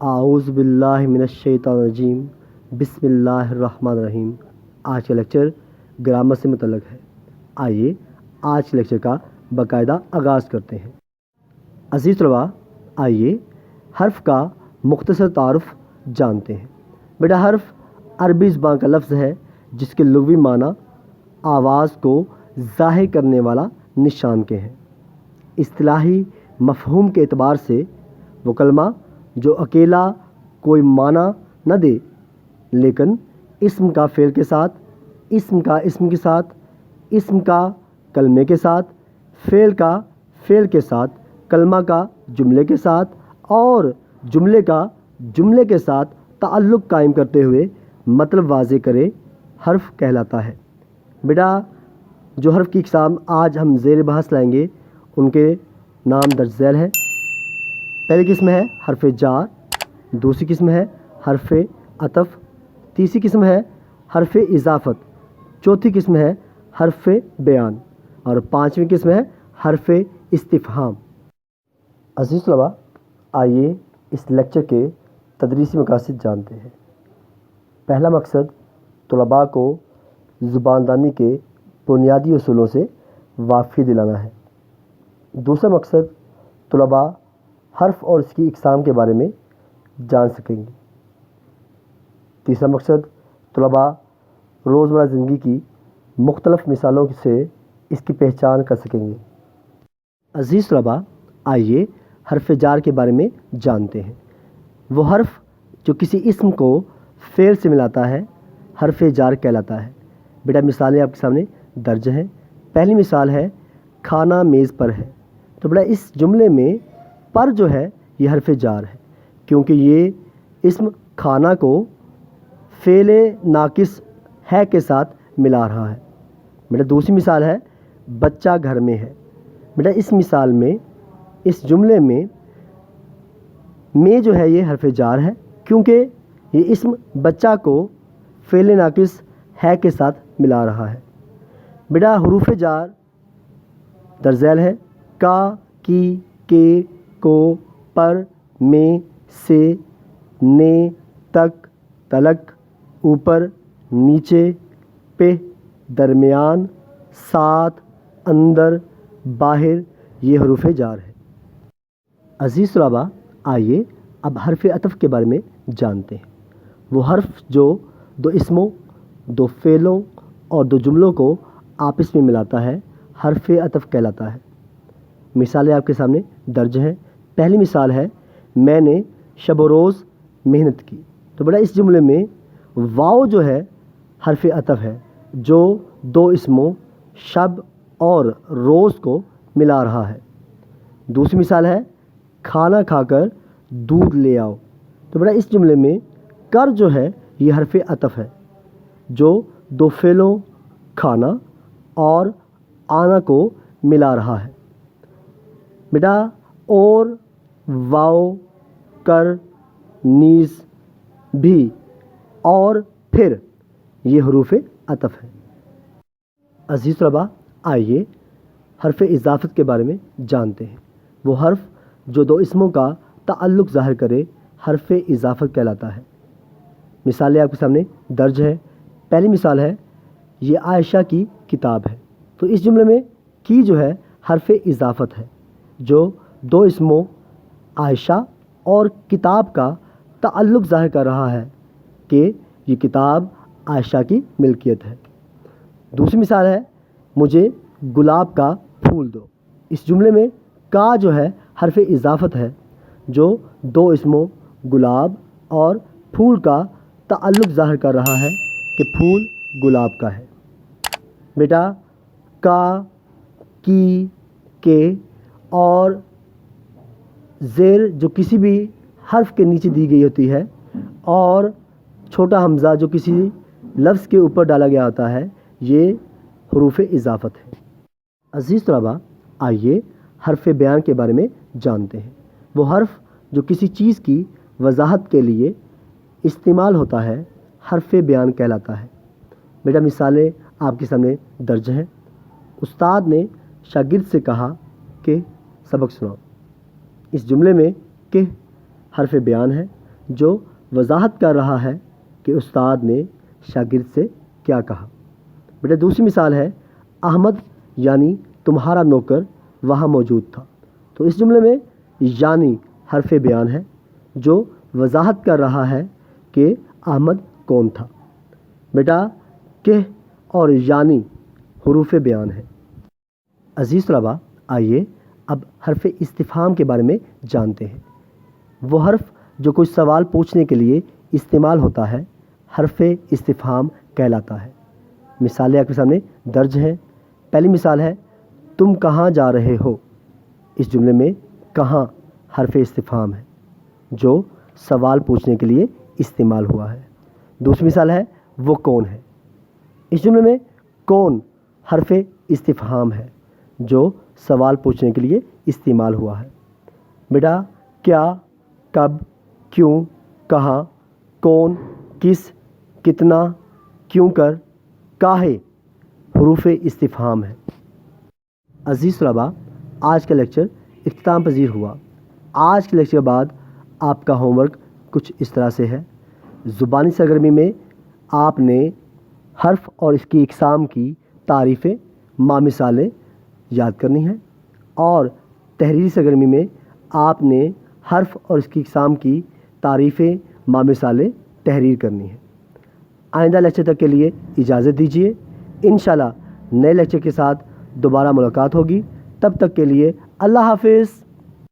اعوذ باللہ من الشیطان الرجیم بسم اللہ الرحمن الرحیم۔ آج کا لیکچر گرامر سے متعلق ہے۔ آئیے آج کے لیکچر کا باقاعدہ آغاز کرتے ہیں۔ عزیز طلباء، آئیے حرف کا مختصر تعارف جانتے ہیں۔ بیٹا، حرف عربی زبان کا لفظ ہے جس کے لغوی معنی آواز کو ظاہر کرنے والا نشان کے ہیں۔ اصطلاحی مفہوم کے اعتبار سے وہ کلمہ جو اکیلا کوئی معنی نہ دے لیکن اسم کا فعل کے ساتھ، اسم کا اسم کے ساتھ، اسم کا کلمے کے ساتھ، فعل کا فعل کے ساتھ، کلمہ کا جملے کے ساتھ اور جملے کا جملے کے ساتھ تعلق قائم کرتے ہوئے مطلب واضح کرے، حرف کہلاتا ہے۔ بیٹا، جو حرف کی اقسام آج ہم زیر بحث لائیں گے ان کے نام درج ذیل ہے۔ پہلی قسم ہے حرف جار، دوسری قسم ہے حرف عطف، تیسری قسم ہے حرف اضافت، چوتھی قسم ہے حرف بیان اور پانچویں قسم ہے حرف استفہام۔ عزیز طلباء، آئیے اس لیکچر کے تدریسی مقاصد جانتے ہیں۔ پہلا مقصد طلباء کو زباندانی کے بنیادی اصولوں سے واقفی دلانا ہے۔ دوسرا مقصد طلباء حرف اور اس کی اقسام کے بارے میں جان سکیں گے۔ تیسرا مقصد طلباء روزمرہ زندگی کی مختلف مثالوں سے اس کی پہچان کر سکیں گے۔ عزیز طلباء، آئیے حرف جار کے بارے میں جانتے ہیں۔ وہ حرف جو کسی اسم کو فعل سے ملاتا ہے حرف جار کہلاتا ہے۔ بیٹا، مثالیں آپ کے سامنے درج ہیں۔ پہلی مثال ہے کھانا میز پر ہے۔ تو بیٹا، اس جملے میں پر جو ہے یہ حرف جار ہے کیونکہ یہ اسم کھانا کو فعل ناقص ہے کے ساتھ ملا رہا ہے۔ بیٹا، دوسری مثال ہے بچہ گھر میں ہے۔ بیٹا، اس مثال میں اس جملے میں جو ہے یہ حرف جار ہے کیونکہ یہ اسم بچہ کو فعل ناقص ہے کے ساتھ ملا رہا ہے۔ بیٹا، حروف جار درج ذیل ہے کا، کی، کے، کو، پر، میں، سے، نے، تک، تلک، اوپر، نیچے، پہ، درمیان، ساتھ، اندر، باہر، یہ حروف جار ہے۔ عزیز طلباء، آئیے اب حرف عطف کے بارے میں جانتے ہیں۔ وہ حرف جو دو اسموں، دو فعلوں اور دو جملوں کو آپس میں ملاتا ہے حرف عطف کہلاتا ہے۔ مثالیں آپ کے سامنے درج ہیں۔ پہلی مثال ہے میں نے شب و روز محنت کی۔ تو بیٹا، اس جملے میں واو جو ہے حرف عطف ہے جو دو اسموں شب اور روز کو ملا رہا ہے۔ دوسری مثال ہے کھانا کھا کر دودھ لے آؤ۔ تو بیٹا، اس جملے میں کر جو ہے یہ حرف عطف ہے جو دو فعلوں کھانا اور آنا کو ملا رہا ہے۔ بیٹا، اور، واو، کر، نیز، بھی اور پھر یہ حروف عطف ہے۔ عزیز طلباء، آئیے حرف اضافت کے بارے میں جانتے ہیں۔ وہ حرف جو دو اسموں کا تعلق ظاہر کرے حرف اضافت کہلاتا ہے۔ مثالیں آپ کے سامنے درج ہے۔ پہلی مثال ہے یہ عائشہ کی کتاب ہے۔ تو اس جملے میں کی جو ہے حرف اضافت ہے جو دو اسموں عائشہ اور کتاب کا تعلق ظاہر کر رہا ہے کہ یہ کتاب عائشہ کی ملکیت ہے۔ دوسری مثال ہے مجھے گلاب کا پھول دو۔ اس جملے میں کا جو ہے حرف اضافت ہے جو دو اسموں گلاب اور پھول کا تعلق ظاہر کر رہا ہے کہ پھول گلاب کا ہے۔ بیٹا، کا، کی، کے اور زیر جو کسی بھی حرف کے نیچے دی گئی ہوتی ہے اور چھوٹا حمزہ جو کسی لفظ کے اوپر ڈالا گیا ہوتا ہے یہ حروف اضافت ہے۔ عزیز طلباء، آئیے حرف بیان کے بارے میں جانتے ہیں۔ وہ حرف جو کسی چیز کی وضاحت کے لیے استعمال ہوتا ہے حرف بیان کہلاتا ہے۔ بیٹا، مثالیں آپ کے سامنے درج ہیں۔ استاد نے شاگرد سے کہا کہ سبق سناؤ۔ اس جملے میں کہ حرف بیان ہے جو وضاحت کر رہا ہے کہ استاد نے شاگرد سے کیا کہا۔ بیٹا دوسری مثال ہے احمد یعنی تمہارا نوکر وہاں موجود تھا۔ تو اس جملے میں یعنی حرف بیان ہے جو وضاحت کر رہا ہے کہ احمد کون تھا۔ بیٹا کہ اور یعنی حروف بیان ہے۔ عزیز طلباء، آئیے اب حرف استفہام کے بارے میں جانتے ہیں۔ وہ حرف جو کوئی سوال پوچھنے کے لیے استعمال ہوتا ہے حرف استفہام کہلاتا ہے۔ مثالیں آپ کے سامنے درج ہیں۔ پہلی مثال ہے تم کہاں جا رہے ہو۔ اس جملے میں کہاں حرف استفہام ہے جو سوال پوچھنے کے لیے استعمال ہوا ہے۔ دوسری مثال ہے وہ کون ہے۔ اس جملے میں کون حرف استفہام ہے جو سوال پوچھنے کے لیے استعمال ہوا ہے۔ بیٹا کیا، کب، کیوں، کہاں، کون، کس، کتنا، کیوں کر، کاہے حروف استفہام ہے۔ عزیز طلباء، آج کا لیکچر اختتام پذیر ہوا۔ آج کے لیکچر کے بعد آپ کا ہوم ورک کچھ اس طرح سے ہے۔ زبانی سرگرمی میں آپ نے حرف اور اس کی اقسام کی تعریفیں مثالیں یاد کرنی ہیں، اور تحریری سرگرمی میں آپ نے حرف اور اس کی اقسام کی تعریفیں مثالیں تحریر کرنی ہیں۔ آئندہ لیکچر تک کے لیے اجازت دیجیے۔ انشاءاللہ نئے لیکچر کے ساتھ دوبارہ ملاقات ہوگی۔ تب تک کے لیے اللہ حافظ۔